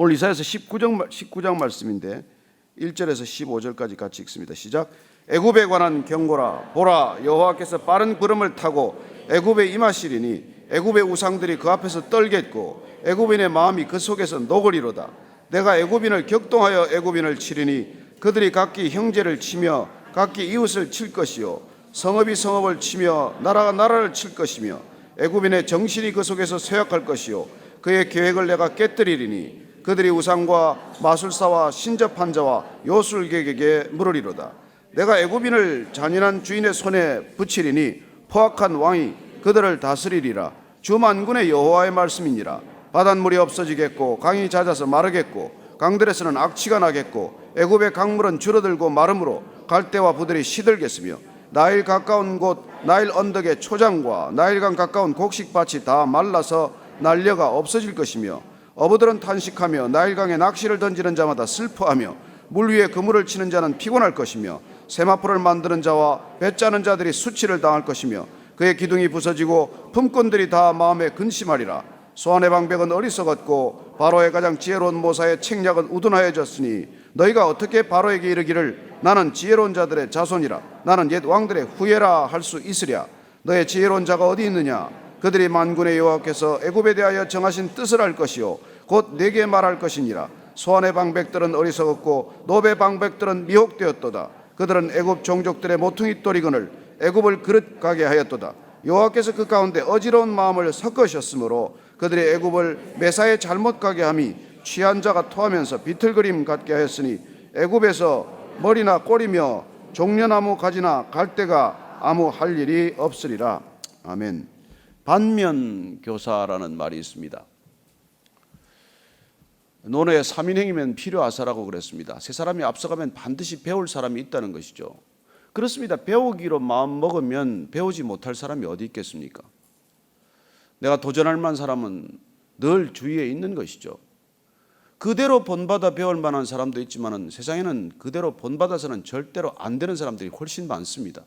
오늘 이사야서 19장 말씀인데 1절에서 15절까지 같이 읽습니다. 시작. 애굽에 관한 경고라. 보라, 여호와께서 빠른 구름을 타고 애굽에 임하시리니 애굽의 우상들이 그 앞에서 떨겠고 애굽인의 마음이 그 속에서 녹으리로다. 내가 애굽인을 격동하여 애굽인을 치리니 그들이 각기 형제를 치며 각기 이웃을 칠 것이요 성읍이 성읍을 치며 나라가 나라를 칠 것이며 애굽인의 정신이 그 속에서 쇠약할 것이요 그의 계획을 내가 깨뜨리리니 그들이 우상과 마술사와 신접한 자와 요술객에게 물으리로다. 내가 애굽인을 잔인한 주인의 손에 붙이리니 포악한 왕이 그들을 다스리리라. 주 만군의 여호와의 말씀이니라. 바닷물이 없어지겠고 강이 잦아서 마르겠고 강들에서는 악취가 나겠고 애굽의 강물은 줄어들고 마름으로 갈대와 부들이 시들겠으며 나일 가까운 곳 나일 언덕의 초장과 나일강 가까운 곡식밭이 다 말라서 난려가 없어질 것이며 어부들은 탄식하며 나일강에 낚시를 던지는 자마다 슬퍼하며 물 위에 그물을 치는 자는 피곤할 것이며 세마포를 만드는 자와 배 짜는 자들이 수치를 당할 것이며 그의 기둥이 부서지고 품꾼들이 다 마음에 근심하리라. 소환의 방백은 어리석었고 바로의 가장 지혜로운 모사의 책략은 우둔하여졌으니 너희가 어떻게 바로에게 이르기를 나는 지혜로운 자들의 자손이라 나는 옛 왕들의 후예라 할 수 있으랴. 너의 지혜로운 자가 어디 있느냐. 그들이 만군의 여호와께서 애굽에 대하여 정하신 뜻을 알 것이요 곧 내게 말할 것이니라. 소환의 방백들은 어리석었고 노베 방백들은 미혹되었도다. 그들은 애굽 종족들의 모퉁이 돌이건을 애굽을 그릇 가게 하였도다. 여호와께서 그 가운데 어지러운 마음을 섞으셨으므로 그들이 애굽을 매사에 잘못 가게 함이 취한 자가 토하면서 비틀거림 같게 하였으니 애굽에서 머리나 꼬리며 종려나무 가지나 갈대가 아무 할 일이 없으리라. 아멘. 반면교사라는 말이 있습니다. 논어에 3인행이면 필요하사라고 그랬습니다. 세 사람이 앞서가면 반드시 배울 사람이 있다는 것이죠. 그렇습니다. 배우기로 마음 먹으면 배우지 못할 사람이 어디 있겠습니까? 내가 도전할 만한 사람은 늘 주위에 있는 것이죠. 그대로 본받아 배울 만한 사람도 있지만 세상에는 그대로 본받아서는 절대로 안 되는 사람들이 훨씬 많습니다.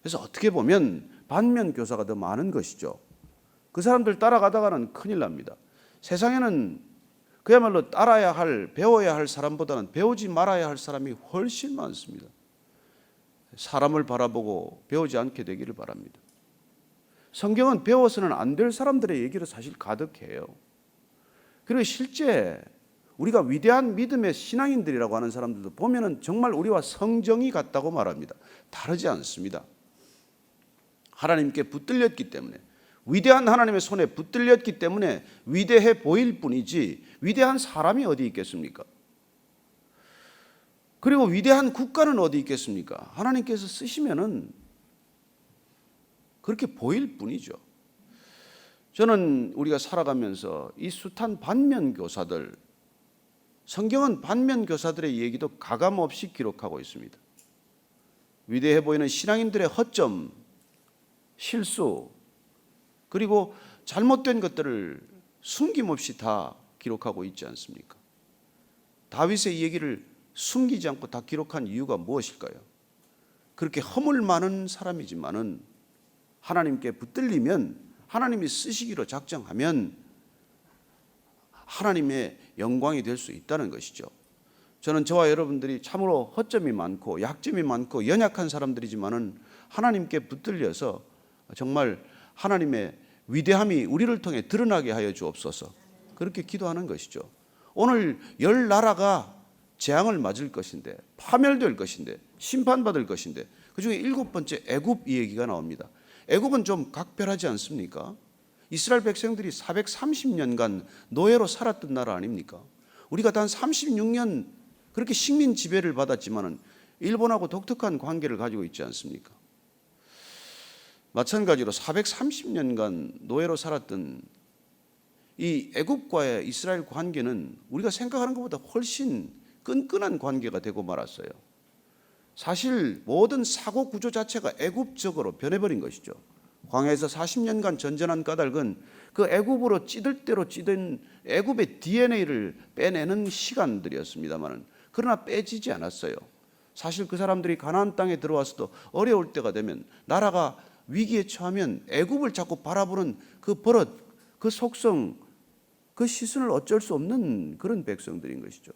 그래서 어떻게 보면 반면교사가 더 많은 것이죠. 그 사람들 따라가다가는 큰일 납니다. 세상에는 그야말로 따라야 할, 배워야 할 사람보다는 배우지 말아야 할 사람이 훨씬 많습니다. 사람을 바라보고 배우지 않게 되기를 바랍니다. 성경은 배워서는 안 될 사람들의 얘기로 사실 가득해요. 그리고 실제 우리가 위대한 믿음의 신앙인들이라고 하는 사람들도 보면은 정말 우리와 성정이 같다고 말합니다. 다르지 않습니다. 하나님께 붙들렸기 때문에, 위대한 하나님의 손에 붙들렸기 때문에 위대해 보일 뿐이지 위대한 사람이 어디 있겠습니까? 그리고 위대한 국가는 어디 있겠습니까? 하나님께서 쓰시면은 그렇게 보일 뿐이죠. 저는 우리가 살아가면서 이 숱한 반면교사들, 성경은 반면교사들의 얘기도 가감없이 기록하고 있습니다. 위대해 보이는 신앙인들의 허점, 실수, 그리고 잘못된 것들을 숨김없이 다 기록하고 있지 않습니까? 다윗의 이 얘기를 숨기지 않고 다 기록한 이유가 무엇일까요? 그렇게 허물 많은 사람이지만은 하나님께 붙들리면, 하나님이 쓰시기로 작정하면 하나님의 영광이 될 수 있다는 것이죠. 저는 저와 여러분들이 참으로 허점이 많고 약점이 많고 연약한 사람들이지만은 하나님께 붙들려서 정말 하나님의 위대함이 우리를 통해 드러나게 하여 주옵소서. 그렇게 기도하는 것이죠. 오늘 10나라가 재앙을 맞을 것인데, 파멸될 것인데, 심판받을 것인데, 그중에 7번째 애굽 이 얘기가 나옵니다. 애굽은 좀 각별하지 않습니까? 이스라엘 백성들이 430년간 노예로 살았던 나라 아닙니까? 우리가 단 36년 그렇게 식민 지배를 받았지만은 일본하고 독특한 관계를 가지고 있지 않습니까? 마찬가지로 430년간 노예로 살았던 이 애굽과의 이스라엘 관계는 우리가 생각하는 것보다 훨씬 끈끈한 관계가 되고 말았어요. 사실 모든 사고 구조 자체가 애굽적으로 변해버린 것이죠. 광야에서 40년간 전전한 까닭은 그 애굽으로 찌들 대로 찌든 애굽의 DNA를 빼내는 시간들이었습니다만, 그러나 빼지지 않았어요. 사실 그 사람들이 가나안 땅에 들어와서도 어려울 때가 되면, 나라가 위기에 처하면 애굽을 자꾸 바라보는 그 버릇, 그 속성, 그 시선을 어쩔 수 없는 그런 백성들인 것이죠.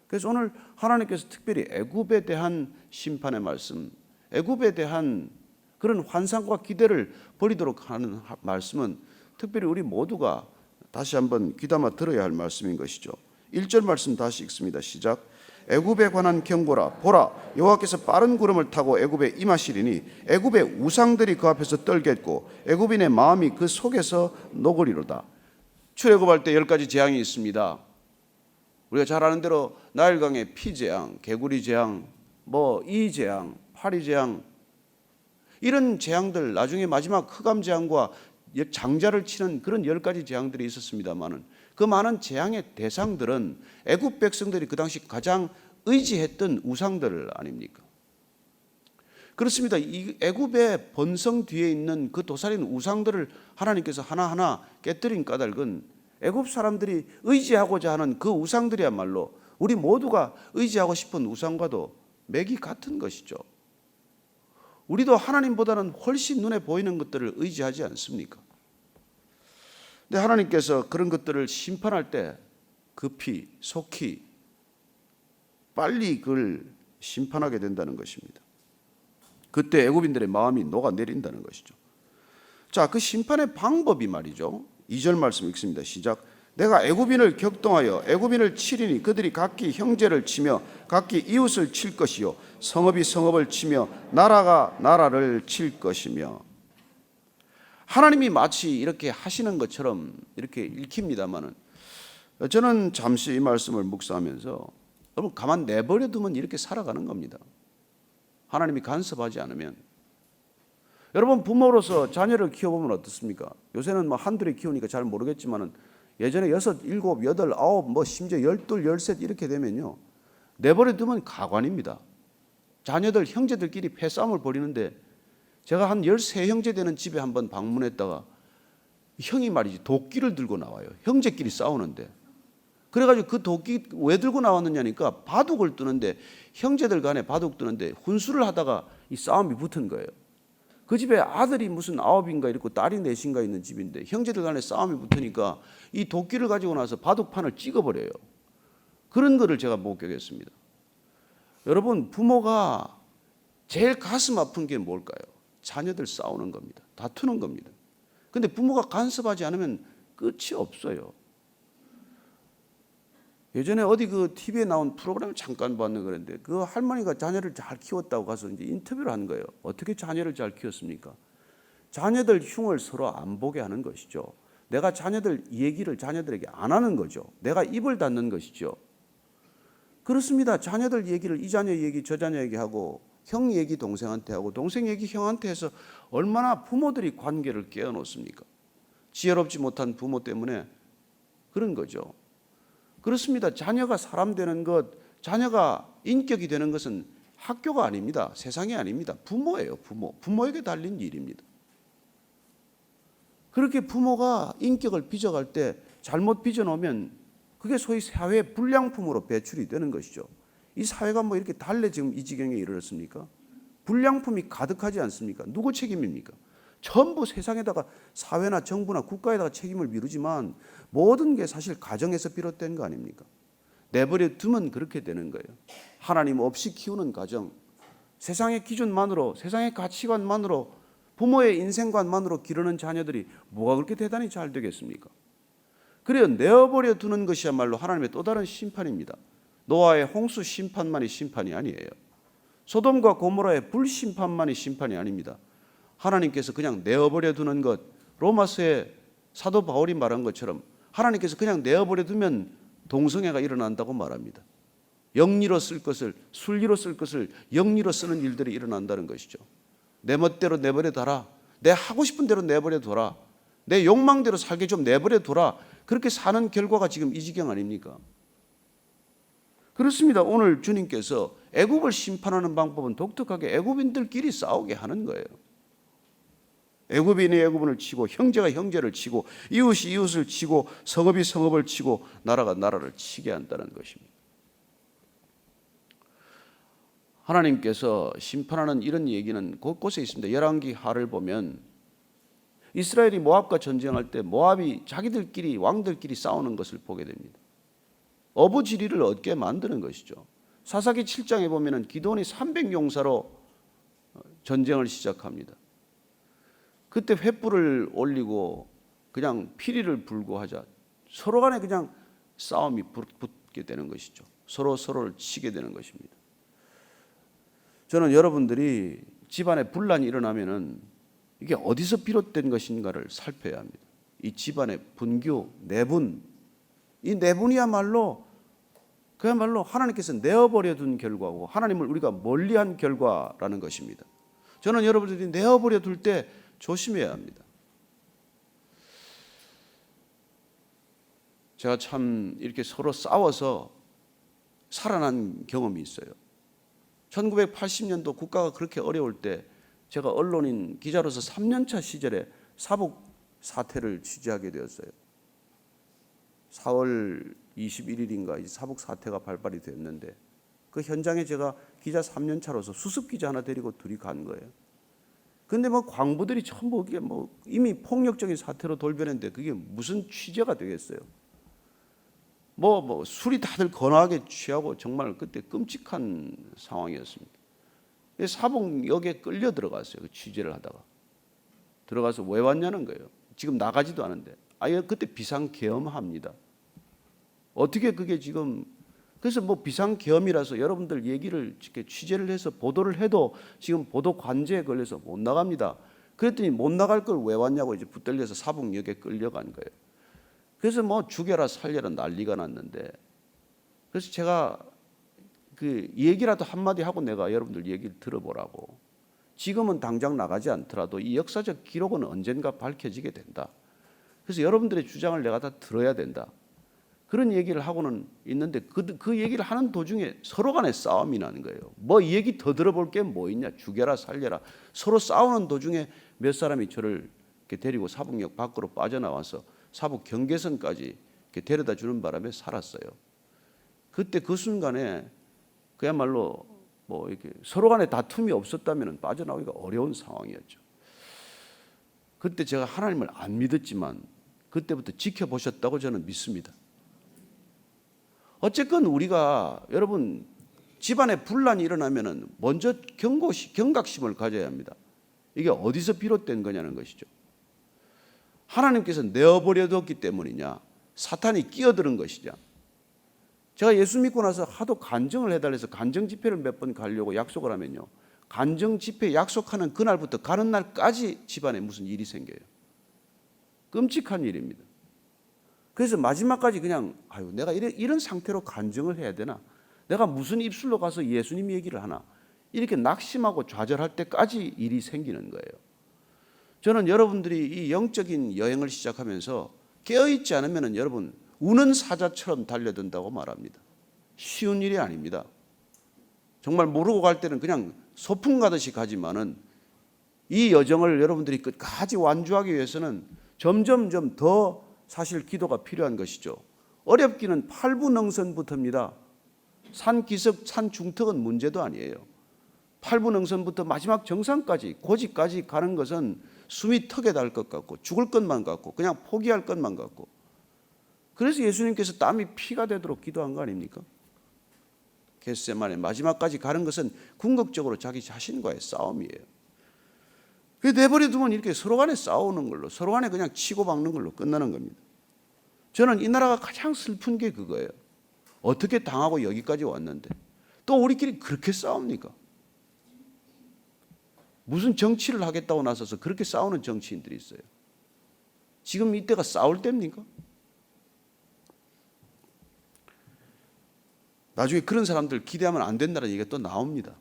그래서 오늘 하나님께서 특별히 애굽에 대한 심판의 말씀, 애굽에 대한 그런 환상과 기대를 버리도록 하는 말씀은 특별히 우리 모두가 다시 한번 귀담아 들어야 할 말씀인 것이죠. 1절 말씀 다시 읽습니다. 시작. 애굽에 관한 경고라. 보라, 여호와께서 빠른 구름을 타고 애굽에 임하시리니 애굽의 우상들이 그 앞에서 떨겠고 애굽인의 마음이 그 속에서 녹으리로다. 출애굽할 때 10가지 재앙이 있습니다. 우리가 잘 아는 대로 나일강의 피재앙, 개구리 재앙, 이 재앙, 파리 재앙, 이런 재앙들, 나중에 마지막 흑암 재앙과 장자를 치는 그런 10가지 재앙들이 있었습니다만은 그 많은 재앙의 대상들은 애굽 백성들이 그 당시 가장 의지했던 우상들 아닙니까? 그렇습니다. 이 애굽의 번성 뒤에 있는 그 도살인 우상들을 하나님께서 하나하나 깨뜨린 까닭은 애굽 사람들이 의지하고자 하는 그 우상들이야말로 우리 모두가 의지하고 싶은 우상과도 맥이 같은 것이죠. 우리도 하나님보다는 훨씬 눈에 보이는 것들을 의지하지 않습니까? 근데 하나님께서 그런 것들을 심판할 때 급히, 속히, 빨리 그걸 심판하게 된다는 것입니다. 그때 애굽인들의 마음이 녹아내린다는 것이죠. 자, 그 심판의 방법이 말이죠. 2절 말씀 읽습니다. 시작. 내가 애굽인을 격동하여 애굽인을 치리니 그들이 각기 형제를 치며 각기 이웃을 칠 것이요 성읍이 성읍을 치며 나라가 나라를 칠 것이며. 하나님이 마치 이렇게 하시는 것처럼 이렇게 읽힙니다마는 저는 잠시 이 말씀을 묵상하면서 여러분 가만 내버려 두면 이렇게 살아가는 겁니다. 하나님이 간섭하지 않으면. 여러분 부모로서 자녀를 키워보면 어떻습니까? 요새는 한둘이 키우니까 잘 모르겠지만은 예전에 6, 7, 8, 9 심지어 12, 13 이렇게 되면요 내버려 두면 가관입니다. 자녀들 형제들끼리 패싸움을 벌이는데 제가 한 13형제 되는 집에 한번 방문했다가 형이 말이지 도끼를 들고 나와요. 형제끼리 싸우는데. 그래가지고 그 도끼 왜 들고 나왔느냐니까 바둑을 뜨는데 형제들 간에 바둑 뜨는데 훈수를 하다가 이 싸움이 붙은 거예요. 그 집에 아들이 무슨 9인가 이렇고 딸이 4인가 있는 집인데 형제들 간에 싸움이 붙으니까 이 도끼를 가지고 나서 바둑판을 찍어버려요. 그런 거를 제가 목격했습니다. 여러분 부모가 제일 가슴 아픈 게 뭘까요? 자녀들 싸우는 겁니다. 다투는 겁니다. 근데 부모가 간섭하지 않으면 끝이 없어요. 예전에 어디 그 TV에 나온 프로그램을 잠깐 봤는데 그랬는데 그 할머니가 자녀를 잘 키웠다고 가서 이제 인터뷰를 한 거예요. 어떻게 자녀를 잘 키웠습니까? 자녀들 흉을 서로 안 보게 하는 것이죠. 내가 자녀들 얘기를 자녀들에게 안 하는 거죠. 내가 입을 닫는 것이죠. 그렇습니다. 자녀들 얘기를 이 자녀 얘기 저 자녀 얘기하고 형 얘기 동생한테 하고 동생 얘기 형한테 해서 얼마나 부모들이 관계를 깨어놓습니까? 지혜롭지 못한 부모 때문에 그런 거죠. 그렇습니다. 자녀가 사람 되는 것, 자녀가 인격이 되는 것은 학교가 아닙니다. 세상이 아닙니다. 부모예요. 부모에게 달린 일입니다. 그렇게 부모가 인격을 빚어갈 때 잘못 빚어놓으면 그게 소위 사회 불량품으로 배출이 되는 것이죠. 이 사회가 이렇게 달래 지금 이 지경에 이르렀습니까? 불량품이 가득하지 않습니까? 누구 책임입니까? 전부 세상에다가 사회나 정부나 국가에다가 책임을 미루지만 모든 게 사실 가정에서 비롯된 거 아닙니까? 내버려 두면 그렇게 되는 거예요. 하나님 없이 키우는 가정, 세상의 기준만으로, 세상의 가치관만으로, 부모의 인생관만으로 기르는 자녀들이 뭐가 그렇게 대단히 잘 되겠습니까? 그래요. 내어버려 두는 것이야말로 하나님의 또 다른 심판입니다. 노아의 홍수 심판만이 심판이 아니에요. 소돔과 고모라의 불심판만이 심판이 아닙니다. 하나님께서 그냥 내어버려 두는 것, 로마서의 사도 바울이 말한 것처럼 하나님께서 그냥 내어버려 두면 동성애가 일어난다고 말합니다. 영리로 쓸 것을 순리로 쓸 것을 영리로 쓰는 일들이 일어난다는 것이죠. 내 멋대로 내버려 둬라. 내 하고 싶은 대로 내버려 둬라. 내 욕망대로 살게 좀 내버려 둬라. 그렇게 사는 결과가 지금 이 지경 아닙니까? 그렇습니다. 오늘 주님께서 애굽을 심판하는 방법은 독특하게 애굽인들끼리 싸우게 하는 거예요. 애굽인이 애굽인을 치고 형제가 형제를 치고 이웃이 이웃을 치고 성읍이 성읍을 치고 나라가 나라를 치게 한다는 것입니다. 하나님께서 심판하는 이런 얘기는 곳곳에 있습니다. 열왕기 하를 보면 이스라엘이 모압과 전쟁할 때 모압이 자기들끼리 왕들끼리 싸우는 것을 보게 됩니다. 어부지리를 얻게 만드는 것이죠. 사사기 7장에 보면은 기드온이 300용사로 전쟁을 시작합니다. 그때 횃불을 올리고 그냥 피리를 불고 하자 서로 간에 그냥 싸움이 붙게 되는 것이죠. 서로 서로를 치게 되는 것입니다. 저는 여러분들이 집안에 분란이 일어나면은 이게 어디서 비롯된 것인가를 살펴야 합니다. 이 집안의 분규, 내분, 이 내분이야말로 그야말로 하나님께서 내어버려 둔 결과고 하나님을 우리가 멀리한 결과라는 것입니다. 저는 여러분들이 내어버려 둘 때 조심해야 합니다. 제가 참 이렇게 서로 싸워서 살아난 경험이 있어요. 1980년도 국가가 그렇게 어려울 때 제가 언론인 기자로서 3년차 시절에 사북 사태를 취재하게 되었어요. 4월 21일인가 사북 사태가 발발이 됐는데 그 현장에 제가 기자 3년차로서 수습 기자 하나 데리고 둘이 간 거예요. 근데 광부들이 전부 이게 이미 폭력적인 사태로 돌변했는데 그게 무슨 취재가 되겠어요? 술이 다들 거나하게 취하고 정말 그때 끔찍한 상황이었습니다. 사북역에 끌려 들어갔어요. 그 취재를 하다가 들어가서 왜 왔냐는 거예요. 지금 나가지도 않은데 그때 비상계엄합니다. 어떻게 그게 지금 그래서 비상계엄이라서 여러분들 얘기를 이렇게 취재를 해서 보도를 해도 지금 보도 관제에 걸려서 못 나갑니다. 그랬더니 못 나갈 걸 왜 왔냐고 이제 붙들려서 사북역에 끌려간 거예요. 그래서 죽여라 살려라 난리가 났는데 그래서 제가 그 얘기라도 한마디 하고 내가 여러분들 얘기를 들어보라고. 지금은 당장 나가지 않더라도 이 역사적 기록은 언젠가 밝혀지게 된다. 그래서 여러분들의 주장을 내가 다 들어야 된다. 그런 얘기를 하고는 있는데 그 얘기를 하는 도중에 서로 간에 싸움이 나는 거예요. 이 얘기 더 들어볼 게 뭐 있냐. 죽여라 살려라. 서로 싸우는 도중에 몇 사람이 저를 이렇게 데리고 사북역 밖으로 빠져나와서 사북 경계선까지 이렇게 데려다 주는 바람에 살았어요. 그때 그 순간에 그야말로 이렇게 서로 간에 다툼이 없었다면 빠져나오기가 어려운 상황이었죠. 그때 제가 하나님을 안 믿었지만 그때부터 지켜보셨다고 저는 믿습니다. 어쨌건 우리가 여러분 집안에 분란이 일어나면 먼저 경각심을 가져야 합니다. 이게 어디서 비롯된 거냐는 것이죠. 하나님께서 내어버려뒀기 때문이냐 사탄이 끼어드는 것이냐. 제가 예수 믿고 나서 하도 간증을 해달래서 간증 집회를 몇 번 가려고 약속을 하면요 간증 집회 약속하는 그날부터 가는 날까지 집안에 무슨 일이 생겨요. 끔찍한 일입니다. 그래서 마지막까지 그냥 내가 이런 상태로 간증을 해야 되나, 내가 무슨 입술로 가서 예수님 얘기를 하나, 이렇게 낙심하고 좌절할 때까지 일이 생기는 거예요. 저는 여러분들이 이 영적인 여행을 시작하면서 깨어있지 않으면 여러분 우는 사자처럼 달려든다고 말합니다. 쉬운 일이 아닙니다. 정말 모르고 갈 때는 그냥 소풍 가듯이 가지만은 이 여정을 여러분들이 끝까지 완주하기 위해서는 점점점 더 사실 기도가 필요한 것이죠. 어렵기는 팔부능선부터입니다. 산기슭, 산중턱은 문제도 아니에요. 팔부능선부터 마지막 정상까지, 고지까지 가는 것은 숨이 턱에 달 것 같고 죽을 것만 같고 그냥 포기할 것만 같고, 그래서 예수님께서 땀이 피가 되도록 기도한 거 아닙니까? 겟세마네 마지막까지 가는 것은 궁극적으로 자기 자신과의 싸움이에요. 내버려 두면 이렇게 서로 간에 싸우는 걸로, 서로 간에 그냥 치고 박는 걸로 끝나는 겁니다. 저는 이 나라가 가장 슬픈 게 그거예요. 어떻게 당하고 여기까지 왔는데 또 우리끼리 그렇게 싸웁니까? 무슨 정치를 하겠다고 나서서 그렇게 싸우는 정치인들이 있어요. 지금 이때가 싸울 때입니까? 나중에 그런 사람들 기대하면 안 된다는 얘기가 또 나옵니다.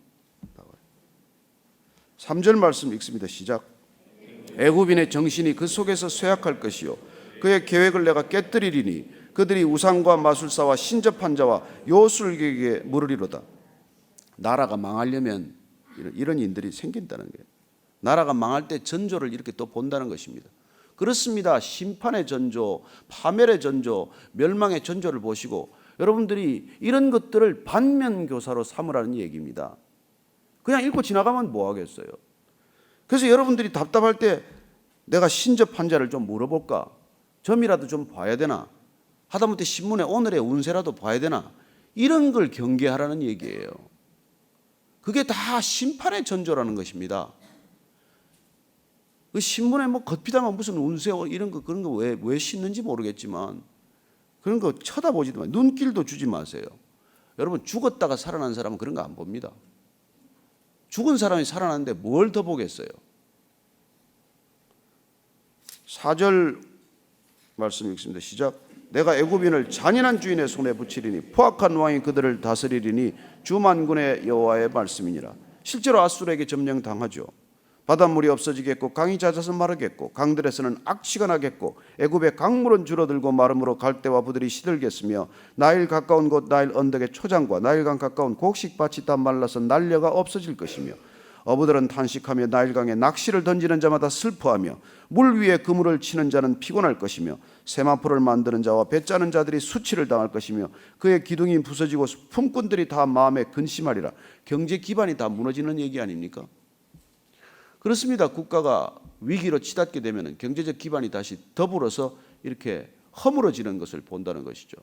3절 말씀 읽습니다. 시작. 애굽인의 정신이 그 속에서 쇠약할 것이요 그의 계획을 내가 깨뜨리리니 그들이 우상과 마술사와 신접한 자와 요술객에게 물으리로다. 나라가 망하려면 이런 일들이 생긴다는 거예요. 나라가 망할 때 전조를 이렇게 또 본다는 것입니다. 그렇습니다. 심판의 전조, 파멸의 전조, 멸망의 전조를 보시고 여러분들이 이런 것들을 반면교사로 삼으라는 얘기입니다. 그냥 읽고 지나가면 뭐 하겠어요. 그래서 여러분들이 답답할 때 내가 신접한 자를 좀 물어볼까? 점이라도 좀 봐야 되나? 하다못해 신문에 오늘의 운세라도 봐야 되나? 이런 걸 경계하라는 얘기예요. 그게 다 심판의 전조라는 것입니다. 그 신문에 뭐 겉피다만 무슨 운세 이런 거 그런 거 왜 싣는지 모르겠지만 그런 거 쳐다보지도 마세요. 눈길도 주지 마세요. 여러분 죽었다가 살아난 사람은 그런 거 안 봅니다. 죽은 사람이 살아났는데 뭘 더 보겠어요? 4절 말씀 읽습니다. 시작. 내가 애굽인을 잔인한 주인의 손에 붙이리니 포악한 왕이 그들을 다스리리니 주 만군의 여호와의 말씀이니라. 실제로 아수르에게 점령당하죠. 바닷물이 없어지겠고 강이 잦아서 마르겠고 강들에서는 악취가 나겠고 애굽의 강물은 줄어들고 마름으로 갈대와 부들이 시들겠으며 나일 가까운 곳 나일 언덕의 초장과 나일강 가까운 곡식밭이 다 말라서 난려가 없어질 것이며 어부들은 탄식하며 나일강에 낚시를 던지는 자마다 슬퍼하며 물 위에 그물을 치는 자는 피곤할 것이며 세마포를 만드는 자와 배 짜는 자들이 수치를 당할 것이며 그의 기둥이 부서지고 품꾼들이 다 마음에 근심하리라. 경제 기반이 다 무너지는 얘기 아닙니까? 그렇습니다. 국가가 위기로 치닫게 되면 경제적 기반이 다시 더불어서 이렇게 허물어지는 것을 본다는 것이죠.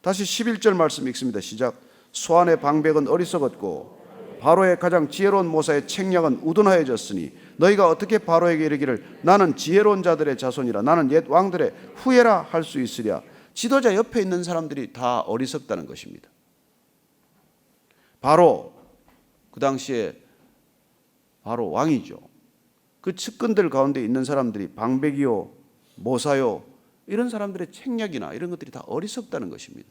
다시 11절 말씀 읽습니다. 시작. 소안의 방백은 어리석었고 바로의 가장 지혜로운 모사의 책략은 우둔하여졌으니 너희가 어떻게 바로에게 이르기를 나는 지혜로운 자들의 자손이라 나는 옛 왕들의 후예라 할 수 있으랴. 지도자 옆에 있는 사람들이 다 어리석다는 것입니다. 바로 그 당시에 바로 왕이죠. 그 측근들 가운데 있는 사람들이 방백이요 모사요 이런 사람들의 책략이나 이런 것들이 다 어리석다는 것입니다.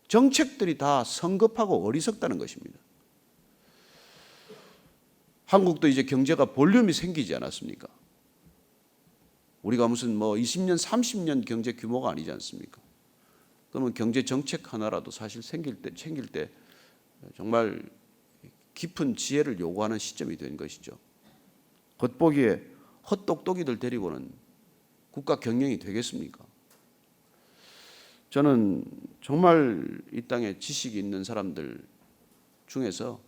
정책들이 다 성급하고 어리석다는 것입니다. 한국도 이제 경제가 볼륨이 생기지 않았습니까? 우리가 무슨 뭐 20년, 30년 경제 규모가 아니지 않습니까? 그러면 경제 정책 하나라도 사실 생길 때 정말 깊은 지혜를 요구하는 시점이 된 것이죠. 겉보기에 헛똑똑이들 데리고는 국가 경영이 되겠습니까? 저는 정말 이 땅에 지식이 있는 사람들 중에서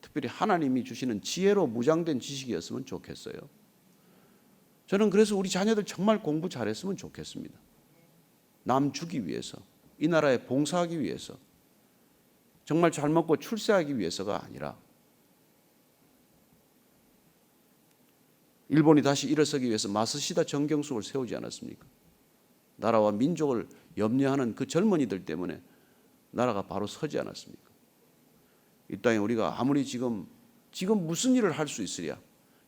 특별히 하나님이 주시는 지혜로 무장된 지식이었으면 좋겠어요. 저는 그래서 우리 자녀들 정말 공부 잘했으면 좋겠습니다. 남 주기 위해서, 이 나라에 봉사하기 위해서, 정말 잘 먹고 출세하기 위해서가 아니라 일본이 다시 일어서기 위해서 마스시다 정경숙을 세우지 않았습니까? 나라와 민족을 염려하는 그 젊은이들 때문에 나라가 바로 서지 않았습니까? 이 땅에 우리가 아무리 지금 무슨 일을 할 수 있으랴,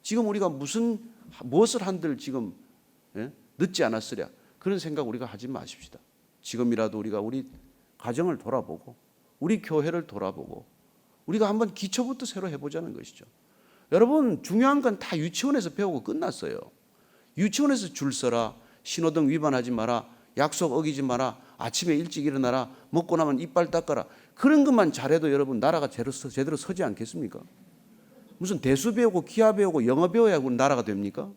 지금 우리가 무엇을 한들 지금 늦지 않았으랴, 그런 생각 우리가 하지 마십시다. 지금이라도 우리가 우리 가정을 돌아보고 우리 교회를 돌아보고 우리가 한번 기초부터 새로 해보자는 것이죠. 여러분 중요한 건 다 유치원에서 배우고 끝났어요. 유치원에서 줄 서라, 신호등 위반하지 마라, 약속 어기지 마라, 아침에 일찍 일어나라, 먹고 나면 이빨 닦아라. 그런 것만 잘해도 여러분 나라가 제대로 서지 않겠습니까? 무슨 대수 배우고 기하 배우고 영어 배워야 나라가 됩니까?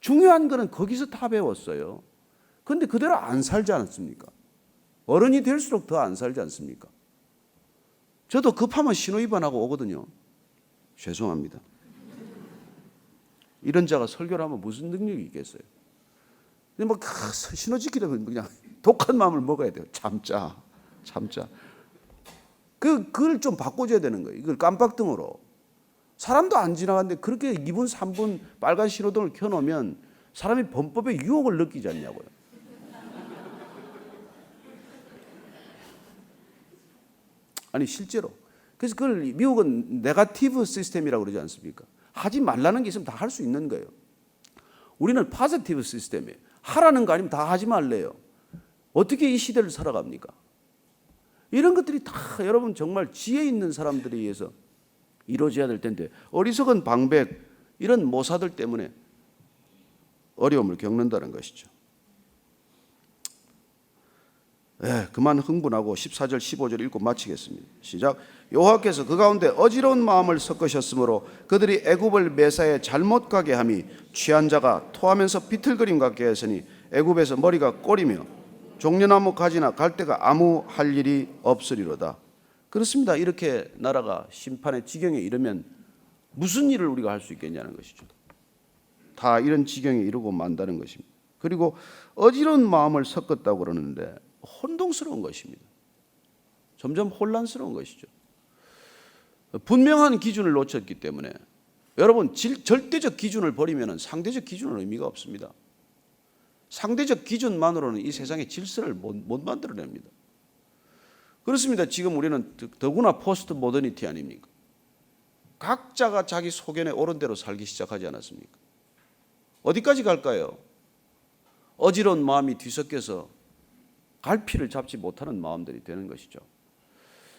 중요한 거는 거기서 다 배웠어요. 그런데 그대로 안 살지 않습니까? 어른이 될수록 더 안 살지 않습니까? 저도 급하면 신호 위반하고 오거든요. 죄송합니다. 이런 자가 설교를 하면 무슨 능력이 있겠어요? 근데 막 신호 지키려면 그냥 독한 마음을 먹어야 돼요. 참자. 그걸 좀 바꿔줘야 되는 거예요. 이걸 깜빡등으로. 사람도 안 지나가는데 그렇게 2분, 3분 빨간 신호등을 켜놓으면 사람이 범법의 유혹을 느끼지 않냐고요. 아니 실제로. 그래서 그걸 미국은 네거티브 시스템이라고 그러지 않습니까? 하지 말라는 게 있으면 다 할 수 있는 거예요. 우리는 포지티브 시스템이에요. 하라는 거 아니면 다 하지 말래요. 어떻게 이 시대를 살아갑니까? 이런 것들이 다 여러분 정말 지혜 있는 사람들에 의해서 이루어져야 될 텐데 어리석은 방백 이런 모사들 때문에 어려움을 겪는다는 것이죠. 그만 흥분하고 14절 15절 읽고 마치겠습니다. 시작. 여호와께서 그 가운데 어지러운 마음을 섞으셨으므로 그들이 애굽을 메사에 잘못 가게 함이 취한 자가 토하면서 비틀거림 같게 했으니 애굽에서 머리가 꼬리며 종려나무 가지나 갈대가 아무 할 일이 없으리로다. 그렇습니다. 이렇게 나라가 심판의 지경에 이르면 무슨 일을 우리가 할 수 있겠냐는 것이죠. 다 이런 지경에 이르고 만다는 것입니다. 그리고 어지러운 마음을 섞었다고 그러는데 혼동스러운 것입니다. 점점 혼란스러운 것이죠. 분명한 기준을 놓쳤기 때문에 여러분, 절대적 기준을 버리면 상대적 기준은 의미가 없습니다. 상대적 기준만으로는 이 세상의 질서를 못 만들어냅니다. 그렇습니다. 지금 우리는 더구나 포스트 모더니티 아닙니까? 각자가 자기 소견에 옳은 대로 살기 시작하지 않았습니까? 어디까지 갈까요? 어지러운 마음이 뒤섞여서 갈피를 잡지 못하는 마음들이 되는 것이죠.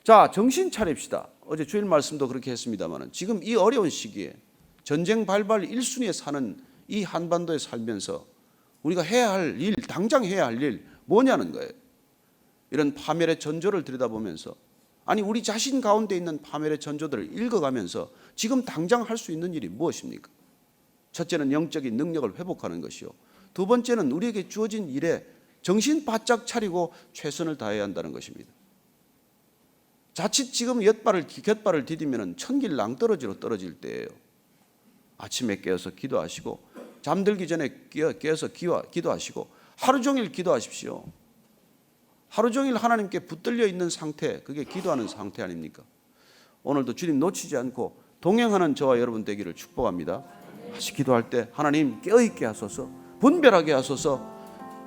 자, 정신 차립시다. 어제 주일 말씀도 그렇게 했습니다만 지금 이 어려운 시기에 전쟁 발발 1순위에 사는 이 한반도에 살면서 우리가 해야 할 일, 당장 해야 할 일 뭐냐는 거예요. 이런 파멸의 전조를 들여다보면서, 아니 우리 자신 가운데 있는 파멸의 전조들을 읽어가면서 지금 당장 할 수 있는 일이 무엇입니까? 첫째는 영적인 능력을 회복하는 것이요, 두 번째는 우리에게 주어진 일에 정신 바짝 차리고 최선을 다해야 한다는 것입니다. 자칫 지금 곁발을 디디면 천길 낭떠러지로 떨어질 때예요. 아침에 깨어서 기도하시고, 잠들기 전에 깨어서 기도하시고, 하루 종일 기도하십시오. 하루 종일 하나님께 붙들려 있는 상태, 그게 기도하는 상태 아닙니까? 오늘도 주님 놓치지 않고 동행하는 저와 여러분 되기를 축복합니다. 다시 기도할 때 하나님 깨어있게 하소서, 분별하게 하소서,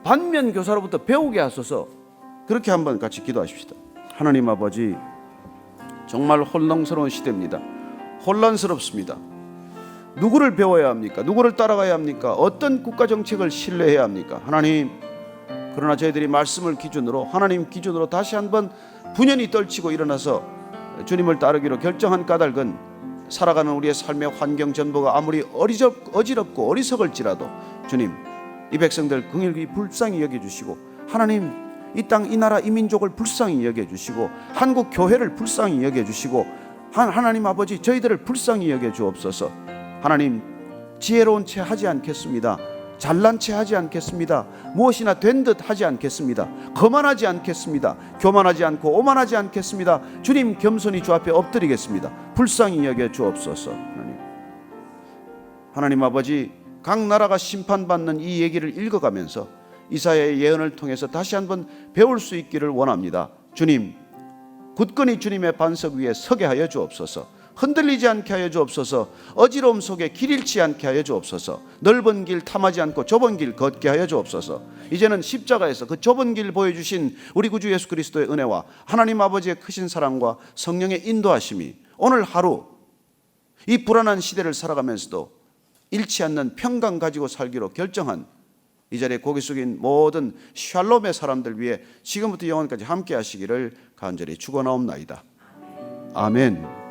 반면 교사로부터 배우게 하소서. 그렇게 한번 같이 기도하십시다. 하나님 아버지, 정말 혼란스러운 시대입니다. 혼란스럽습니다. 누구를 배워야 합니까? 누구를 따라가야 합니까? 어떤 국가 정책을 신뢰해야 합니까? 하나님, 그러나 저희들이 말씀을 기준으로, 하나님 기준으로 다시 한번 분연히 떨치고 일어나서 주님을 따르기로 결정한 까닭은 살아가는 우리의 삶의 환경 전부가 아무리 어지럽고 어리석을지라도 주님, 이 백성들 긍휼히 불쌍히 여겨주시고, 하나님 이 땅 이 나라 이 민족을 불쌍히 여겨주시고, 한국 교회를 불쌍히 여겨주시고, 하나님 아버지 저희들을 불쌍히 여겨주옵소서. 하나님, 지혜로운 채 하지 않겠습니다. 잘난 채 하지 않겠습니다. 무엇이나 된 듯 하지 않겠습니다. 거만하지 않겠습니다. 교만하지 않고 오만하지 않겠습니다. 주님, 겸손히 주 앞에 엎드리겠습니다. 불쌍히 여겨 주옵소서. 하나님 아버지, 각 나라가 심판받는 이 얘기를 읽어가면서 이사야의 예언을 통해서 다시 한번 배울 수 있기를 원합니다. 주님, 굳건히 주님의 반석 위에 서게 하여 주옵소서. 흔들리지 않게 하여 주옵소서. 어지러움 속에 길 잃지 않게 하여 주옵소서. 넓은 길 탐하지 않고 좁은 길 걷게 하여 주옵소서. 이제는 십자가에서 그 좁은 길 보여주신 우리 구주 예수 그리스도의 은혜와 하나님 아버지의 크신 사랑과 성령의 인도하심이 오늘 하루 이 불안한 시대를 살아가면서도 잃지 않는 평강 가지고 살기로 결정한 이 자리에 고개 숙인 모든 샬롬의 사람들 위해 지금부터 영원까지 함께 하시기를 간절히 축원하옵나이다. 아멘.